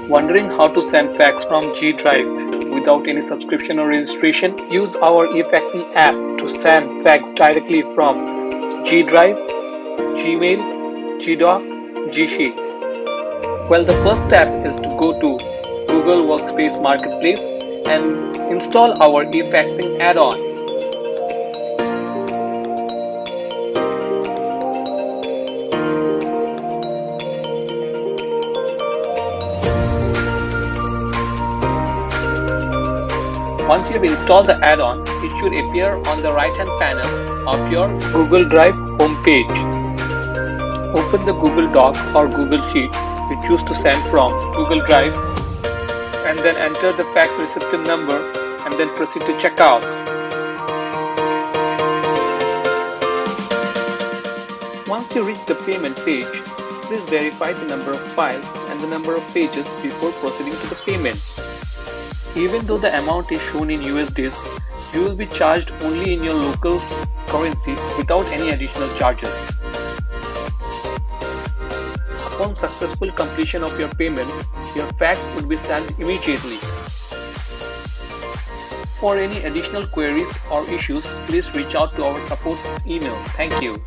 Wondering how to send fax from Gdrive without any subscription or registration? Use our eFaxing app to send fax directly from Gdrive, Gmail, GDoc, GSheet. Well, the first step is to go to Google Workspace Marketplace and install our eFaxing add-on. Once you have installed the add-on, it should appear on the right-hand panel of your Google Drive homepage. Open the Google Doc or Google Sheet you choose to send from Google Drive and then enter the fax recipient number and then proceed to checkout. Once you reach the payment page, please verify the number of files and the number of pages before proceeding to the payment. Even though the amount is shown in USD, you will be charged only in your local currency without any additional charges. Upon successful completion of your payment, your fax would be sent immediately. For any additional queries or issues, please reach out to our support email. Thank you.